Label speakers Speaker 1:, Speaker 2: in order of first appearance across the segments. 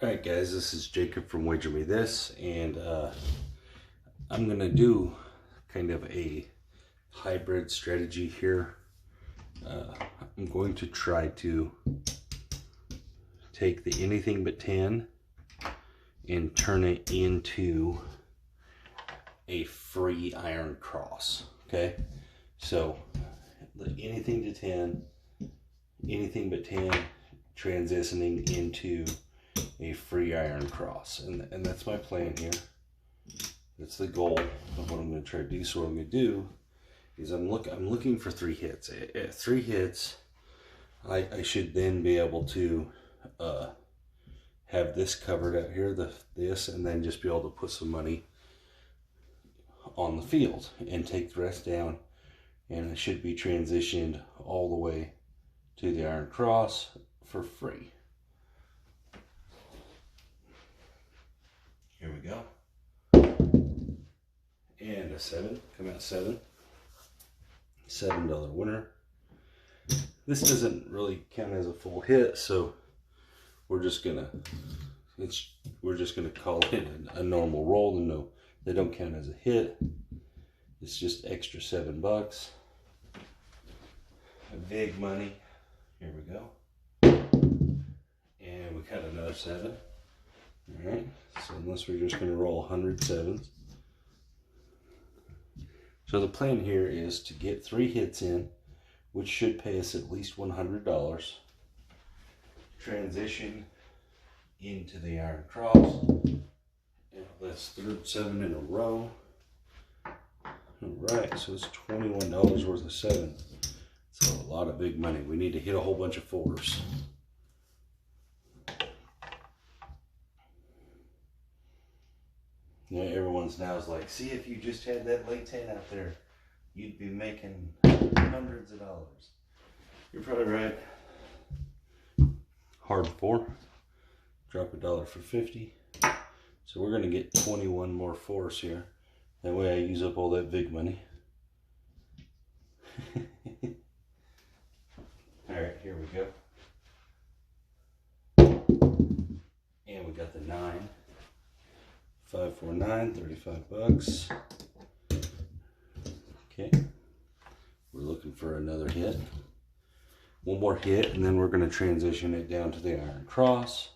Speaker 1: Alright guys, this is Jacob from Wager Me This, and I'm going to do kind of a hybrid strategy here. I'm going to try to take the anything but 10 and turn it into a free iron cross, okay? So, the anything to 10, anything but 10, transitioning into a free iron cross, and that's my plan here. That's the goal of what I'm going to try to do. So what I'm going to do is I'm looking for 3 hits. At 3 hits, I should then be able to have this covered out here, this, and then just be able to put some money on the field and take the rest down, and I should be transitioned all the way to the iron cross for free. Here we go. And a 7, come out 7. $7 winner. This doesn't really count as a full hit, so we're just gonna call it a normal roll. And no, they don't count as a hit. It's just extra $7. Big money. Here we go. And we got another 7. Alright, so unless we're just going to roll 100 sevens. So the plan here is to get 3 hits in, which should pay us at least $100. Transition into the iron cross. And that's third 7 in a row. Alright, so it's $21 worth of 7. It's a lot of big money. We need to hit a whole bunch of 4s. Yeah, everyone's now is like, see, if you just had that late 10 out there, you'd be making hundreds of dollars. You're probably right. Hard 4. Drop $1 for 50. So we're going to get 21 more 4s here. That way I use up all that big money. Alright, here we go. And we got the 9. 5, 4, 9, $35. Okay, we're looking for another hit. One more hit, and then we're going to transition it down to the iron cross.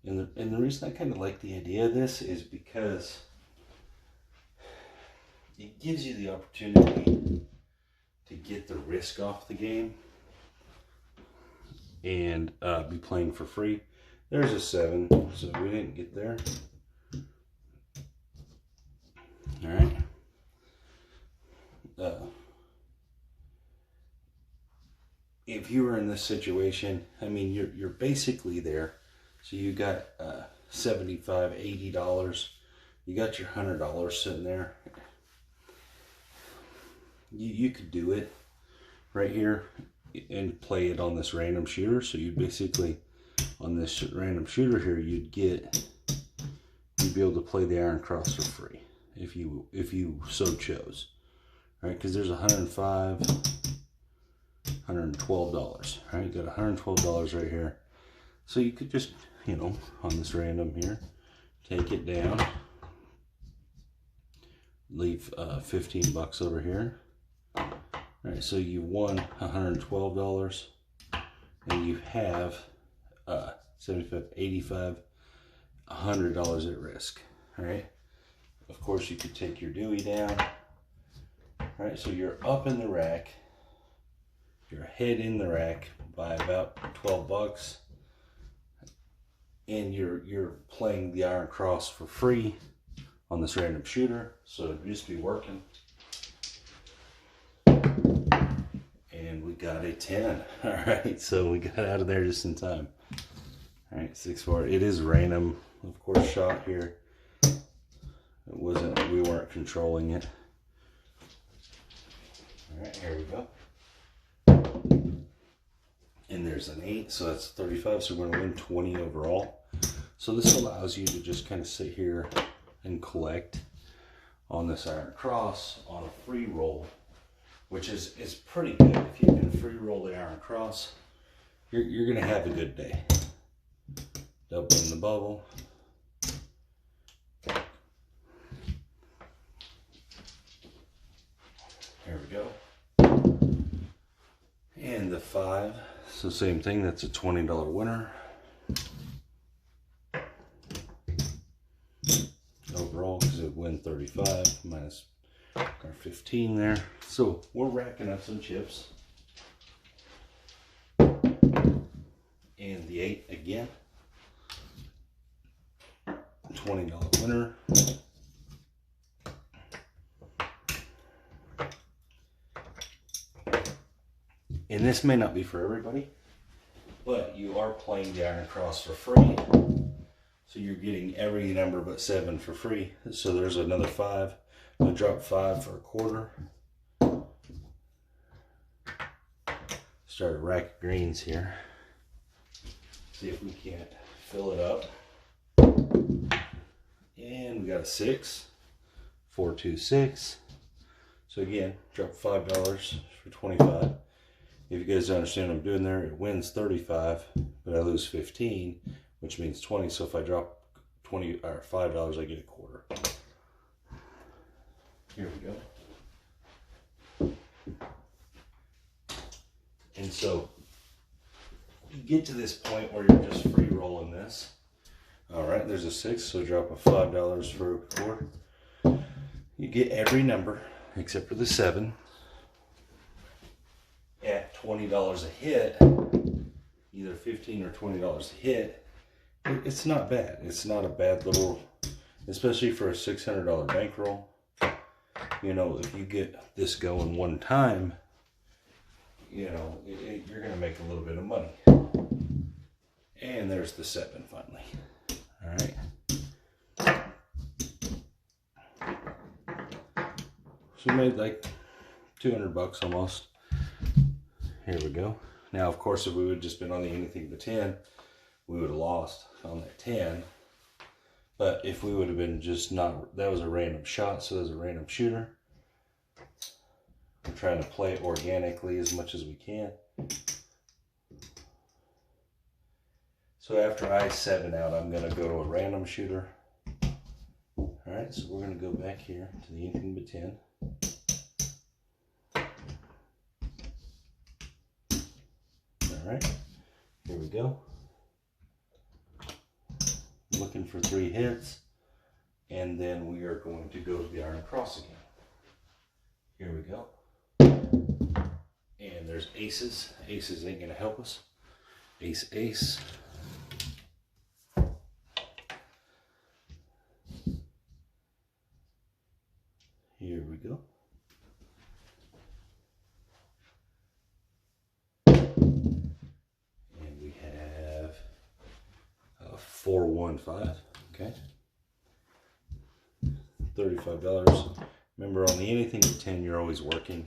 Speaker 1: And the reason I kind of like the idea of this is because it gives you the opportunity to get the risk off the game and be playing for free. There's a 7, so we didn't get there. All right. If you were in this situation, I mean, you're basically there. So you got $75, $80. You got your $100 sitting there. You could do it right here and play it on this random shooter. So you basically, on this random shooter here, you'd be able to play the iron cross for free. If you so chose, all right? Because there's $105, $112. Right, you got $112 right here. So you could just, on this random here, take it down, leave $15 over here. All right, so you won $112, and you have 75, 85, $100 at risk. All right. Of course, you could take your Dewey down. All right, so you're up in the rack. You're ahead in the rack by about $12, and you're playing the iron cross for free on this random shooter. So it'd just be working. And we got a 10. All right, so we got out of there just in time. All right, 6-4. It is random, of course, shot here. We weren't controlling it. All right, here we go. And there's an 8, so that's 35, so we're going to win 20 overall. So this allows you to just kind of sit here and collect on this iron cross on a free roll, which is pretty good. If you can free roll the iron cross, you're going to have a good day. Doubling the bubble. There we go. And the 5. So same thing, that's a $20 winner. Overall, because it would win 35 minus our 15 there. So we're racking up some chips. And the 8 again. $20 winner. And this may not be for everybody, but you are playing the Iron Cross for free. So you're getting every number but 7 for free. So there's another 5. I dropped 5 for a quarter. Start a rack of greens here. See if we can't fill it up. And we got a 6. 4, 2, 6. So again, drop $5 for 25. If you guys understand what I'm doing there, it wins 35, but I lose 15, which means 20. So if I drop 20 or $5, I get a quarter. Here we go. And so you get to this point where you're just free rolling this. All right, there's a 6, so drop a $5 for a quarter. You get every number except for the 7 at $20 a hit, either $15 or $20 a hit. It's not bad. It's not a bad little, especially for a $600 bankroll. You know, if you get this going one time, you know, you're going to make a little bit of money. And there's the 7 finally. All right. So we made like 200 bucks almost. Here we go. Now, of course, if we would have just been on the anything but 10, we would have lost on that 10. But if we would have been just not, that was a random shot, so there's a random shooter. We're trying to play it organically as much as we can. So after I 7 out, I'm going to go to a random shooter. All right, so we're going to go back here to the anything but 10. All right, here we go. Looking for 3 hits, and then we are going to go to the Iron Cross again. Here we go. And there's aces. Aces ain't going to help us. Ace, ace. Here we go. And we have a 4, 1, 5. Okay. $35. Remember, on the anything with 10, you're always working.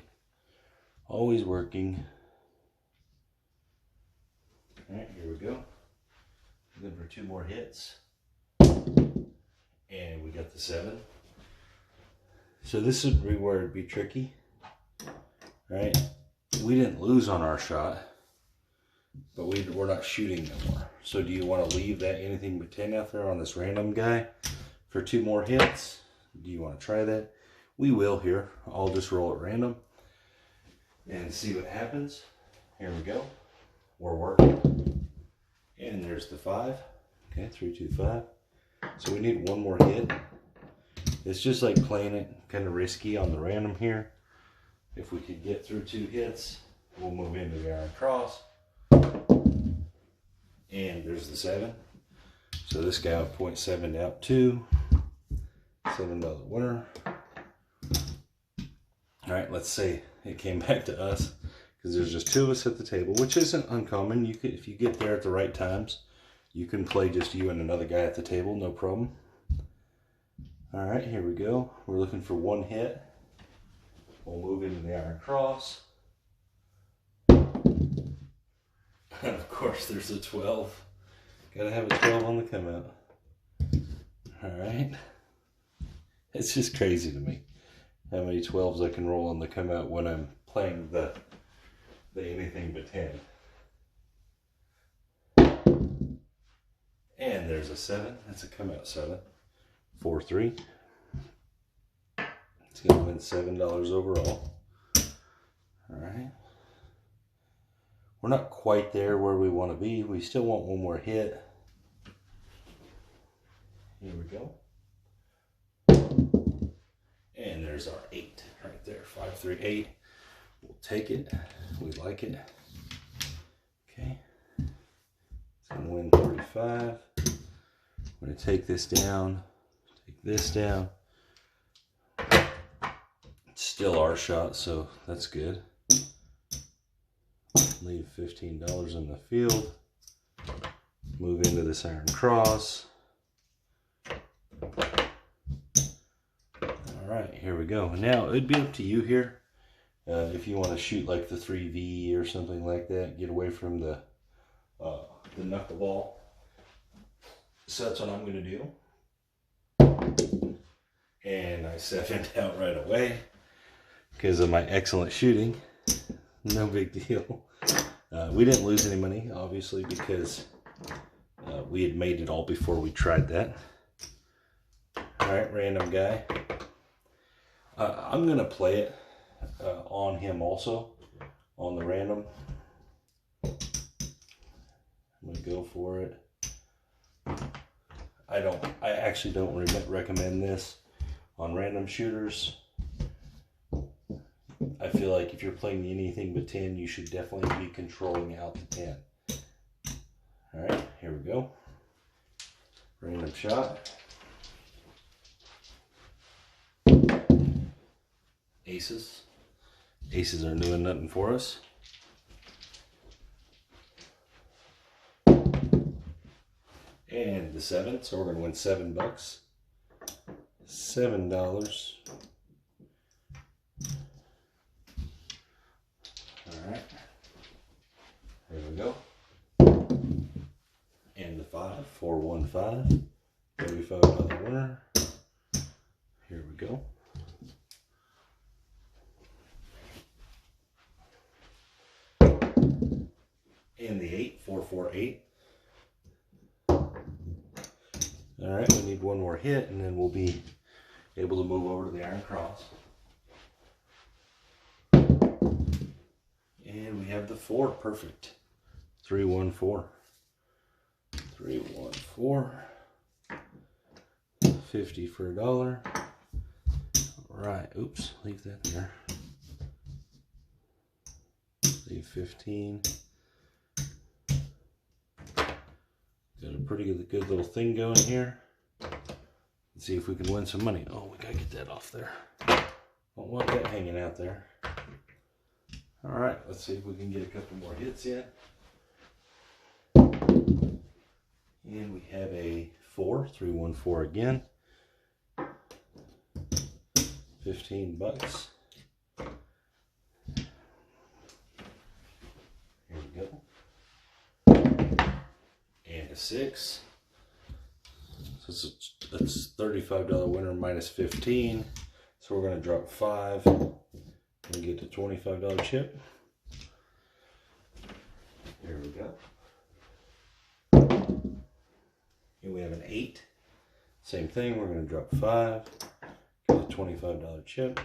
Speaker 1: Always working. All right, here we go. Looking for 2 more hits. And we got the 7. So this would be where it'd be tricky. All right. We didn't lose on our shot, but we're not shooting no more. So do you want to leave that anything but 10 out there on this random guy for 2 more hits? Do you want to try that? We will here. I'll just roll at random and see what happens. Here we go. We're working. And there's the 5. Okay, 3, 2, 5. So we need 1 more hit. It's just like playing it kind of risky on the random here. If we could get through 2 hits, we'll move into the Iron Cross. And there's the 7. So this guy would point 7 out 2. $7 winner. All right, let's say it came back to us because there's just 2 of us at the table, which isn't uncommon. You could, if you get there at the right times, you can play just you and another guy at the table, no problem. All right, here we go. We're looking for 1 hit. We'll move into the Iron Cross. And of course, there's a 12. Gotta have a 12 on the come out. All right. It's just crazy to me how many 12s I can roll on the come out when I'm playing the anything but 10. And there's a 7. That's a come out 7. 4, 3. It's going to win $7 overall. All right. We're not quite there where we want to be. We still want one more hit. Here we go. And there's our 8 right there. 5, 3, 8. We'll take it. We like it. Okay. It's going to win 35. I'm going to take this down. Take this down. It's still our shot, so that's good. Leave $15 in the field. Move into this iron cross. Alright, here we go. Now, it'd be up to you here. If you want to shoot like the 3V or something like that, get away from the knuckleball. So that's what I'm going to do. And I 7'd out right away because of my excellent shooting. No big deal. We didn't lose any money, obviously, because we had made it all before we tried that. Alright, random guy. I'm going to play it on him also, on the random. I'm going to go for it. I actually don't recommend this on random shooters. I feel like if you're playing anything but 10, you should definitely be controlling out the 10. Alright, here we go. Random shot. Aces. Aces are doing nothing for us. And the 7, so we're going to win $7. $7. Alright. There we go. And the 5, 4, 1, 5. $35 winner. Here we go. And the 8, 4, 4, 8. Alright, we need one more hit and then we'll be able to move over to the iron cross. And we have the 4, perfect. 3, 1, 4. 3, 1, 4. 50 for $1. Alright, oops, leave that there. Leave 15. Got a pretty good little thing going here. Let's see if we can win some money. Oh, we gotta get that off there. Don't want that hanging out there. Alright, let's see if we can get a couple more hits in. And we have a 4, 3, 1, 4 again. $15. Here we go. And a 6. So that's $35 winner minus 15. So we're going to drop 5 and get the $25 chip. Here we go. And we have an 8. Same thing, we're going to drop 5, get a $25 chip.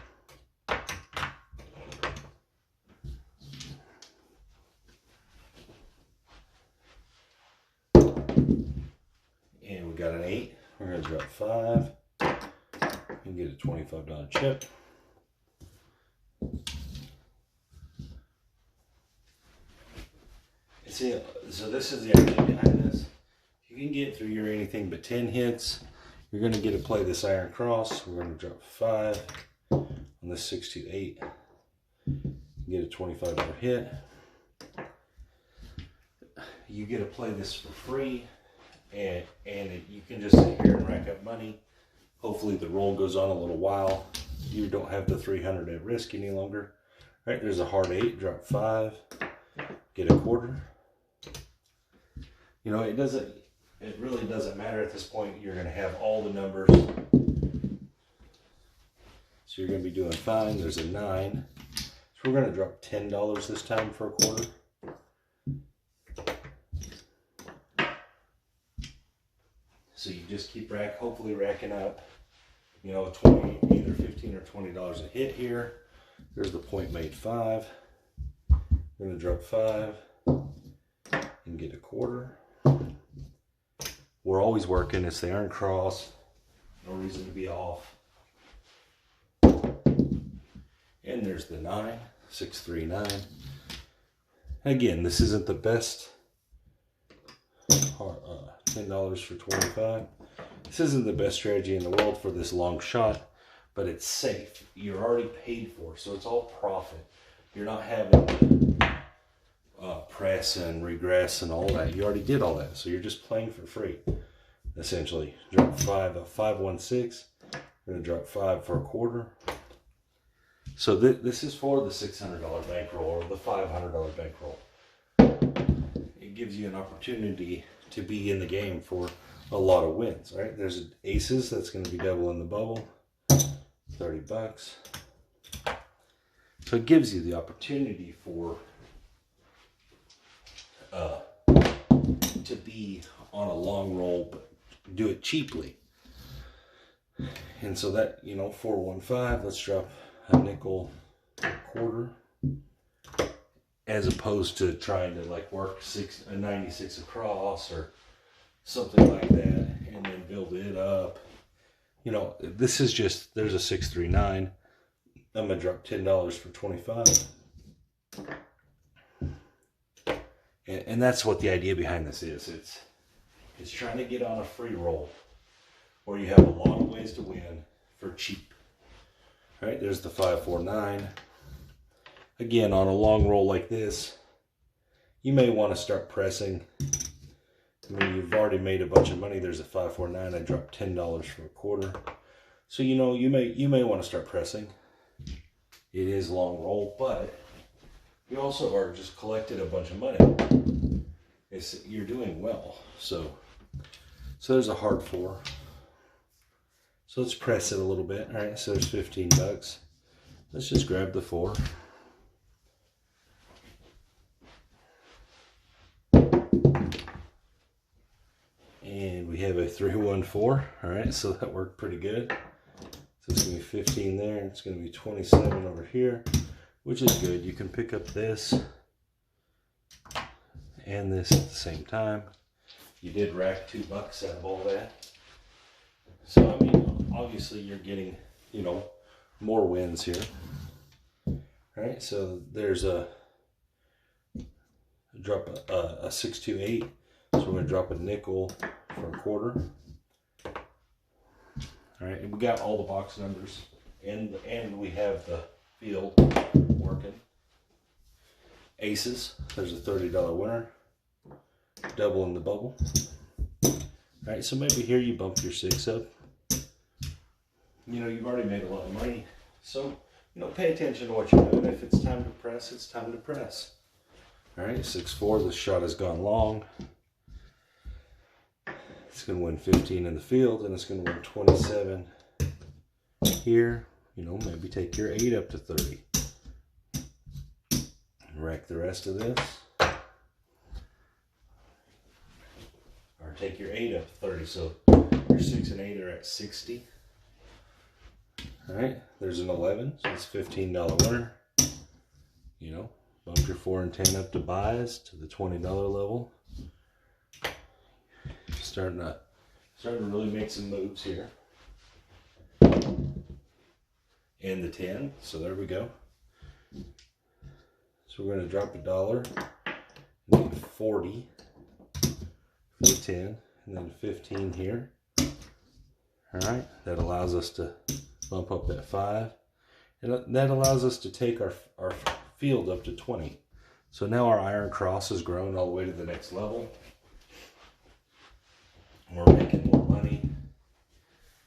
Speaker 1: And we got an 8, we're going to drop 5 and get a $25 chip. See, so this is the idea behind this. If you can get through your anything but 10 hits, you're going to get to play this iron cross. We're going to drop 5 on this 6 to 8. Get a $25 hit. You get to play this for free, and you can just sit here and rack up money. Hopefully the roll goes on a little while. You don't have the 300 at risk any longer. All right, there's a hard 8. Drop 5. Get a quarter. You know, it really doesn't matter at this point. You're going to have all the numbers. So you're going to be doing fine. There's a 9. So we're going to drop $10 this time for a quarter. So you just keep hopefully racking up, you know, 20, either 15 or $20 a hit here. There's the point made 5. I'm going to drop 5 and get a quarter. We're always working. It's the iron cross. No reason to be off. And there's the 9, 6, 3, 9. Again, this isn't the best. $10 for 25. This isn't the best strategy in the world for this long shot, but it's safe. You're already paid for, so it's all profit. You're not having to press and regress and all that. You already did all that, so you're just playing for free, essentially. Drop 5, a 5-1-6. I'm going to drop 5 for a quarter. So this is for the $600 bankroll or the $500 bankroll. It gives you an opportunity to be in the game for a lot of wins, right? There's aces, that's going to be double in the bubble, $30. So it gives you the opportunity for to be on a long roll, but do it cheaply. And so that, you know, 4-1-5, let's drop a nickel, a quarter, as opposed to trying to like work a 96 across or something like that and then build it up. You know, this is just, there's a 6-3-9. I'm gonna drop $10 for 25. And that's what the idea behind this is. It's trying to get on a free roll where you have a lot of ways to win for cheap. All right, there's the 5-4-9. Again, on a long roll like this, you may want to start pressing. I mean, you've already made a bunch of money. There's a 5-4-9. I dropped $10 for a quarter. So, you know, you may want to start pressing. It is long roll, but you also are just collected a bunch of money. You're doing well. So there's a hard 4. So let's press it a little bit. All right, so there's $15. Let's just grab the 4. And we have a 3-1-4. All right, so that worked pretty good. So it's going to be 15 there. It's going to be 27 over here, which is good. You can pick up this and this at the same time. You did rack $2 out of all that. So, I mean, obviously you're getting, you know, more wins here. All right, so there's a drop a 6-2-8. So we're going to drop a nickel for a quarter. All right, and we got all the box numbers, and we have the field working. Aces, there's a $30 winner. Double in the bubble. All right, so maybe here you bump your 6 up. You know, you've already made a lot of money. So, you know, pay attention to what you're doing. If it's time to press, it's time to press. All right, 6-4, the shot has gone long. It's going to win 15 in the field, and it's going to win 27 here. You know, maybe take your 8 up to 30. Rack the rest of this. Or take your 8 up to 30. So your 6 and 8 are at 60. All right, there's an 11, so it's $15 winner. You know, bump your 4 and 10 up to buys to the $20 level. Starting to really make some moves here. And the 10, so there we go. So we're going to drop $1, and then 40 for the 10, and then 15 here. All right, that allows us to bump up that 5, and that allows us to take our field up to 20. So now our iron cross has grown all the way to the next level. We're making more money.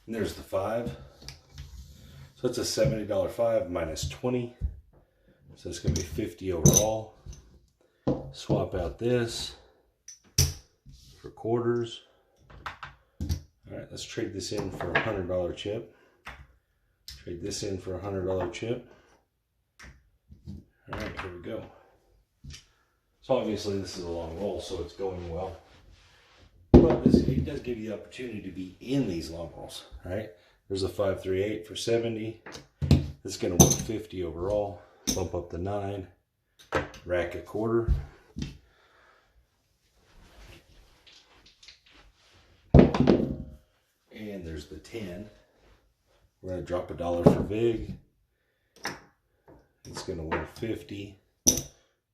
Speaker 1: And there's the 5. So it's a $70 5 minus 20. So it's going to be 50 overall. Swap out this for quarters. All right, let's trade this in for a $100 chip. Trade this in for a $100 chip. All right, here we go. So obviously this is a long roll, so it's going well. But it does give you the opportunity to be in these long rolls, right? There's a 538 for 70. It's going to work 50 overall. Bump up the 9. Rack a quarter. And there's the 10. We're going to drop $1 for VIG. It's going to win 50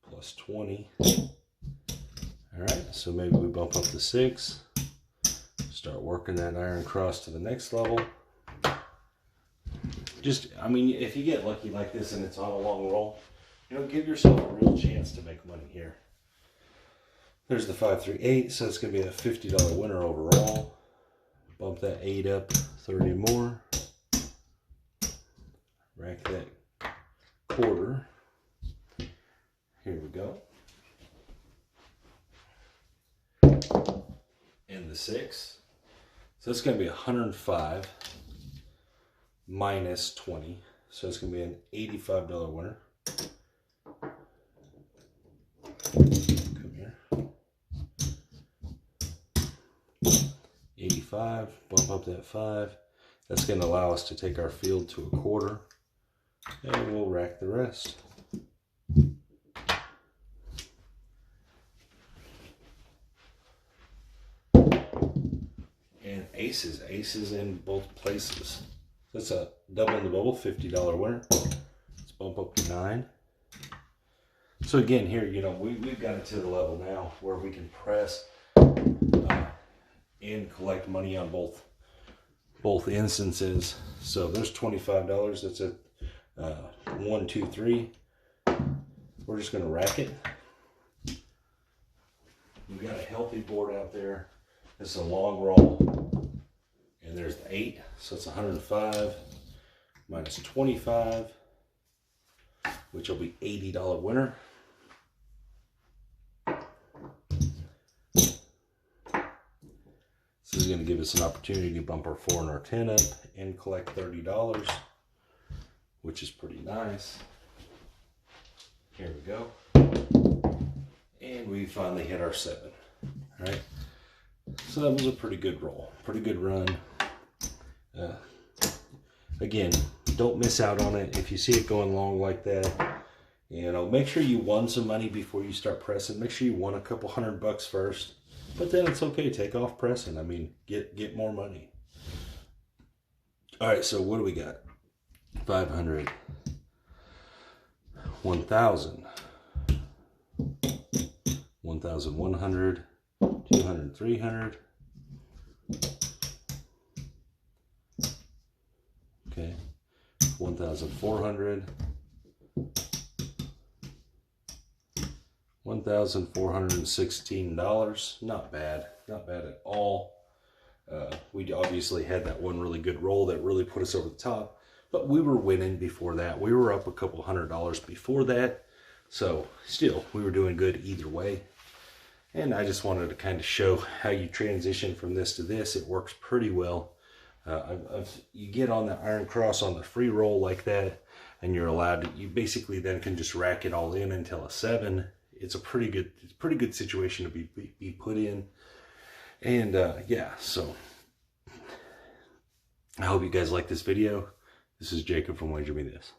Speaker 1: plus 20. All right, so maybe we bump up to 6. Start working that iron cross to the next level. Just, I mean, if you get lucky like this and it's on a long roll, you know, give yourself a real chance to make money here. There's the 538, so it's going to be a $50 winner overall. Bump that 8 up 30 more. Rack that quarter. Here we go. And the 6. So it's going to be 105 minus 20. So it's going to be an $85 winner. Come here. 85, bump up that 5. That's going to allow us to take our field to a quarter. And we'll rack the rest. And aces in both places. That's a double in the bubble, $50 winner. Let's bump up to 9. So again, here, you know, we've got it to the level now where we can press and collect money on both instances. So there's $25. That's a 1, 2, 3. We're just going to rack it. We've got a healthy board out there. It's a long roll. And there's the 8. So it's 105 minus 25, which will be $80 winner. This is going to give us an opportunity to bump our 4 and our 10 up and collect $30, which is pretty nice. Here we go. And we finally hit our 7. All right. So that was a pretty good roll, pretty good run. Again, don't miss out on it. If you see it going long like that, you know, make sure you won some money before you start pressing. Make sure you won a couple $100 first, but then it's okay. Take off pressing. I mean, get more money. All right, so what do we got? 500, 1,000, 1,100, 200, 300. Okay, 1,400, $1,416. Not bad, not bad at all. We obviously had that one really good roll that really put us over the top, but we were winning before that. We were up a couple $100 before that, so still we were doing good either way. And I just wanted to kind of show how you transition from this to this. It works pretty well. You get on the iron cross on the free roll like that, and you're allowed to, you basically then can just rack it all in until a 7. It's a pretty good situation to be put in. And yeah, so I hope you guys like this video. This is Jacob from Wager Me This.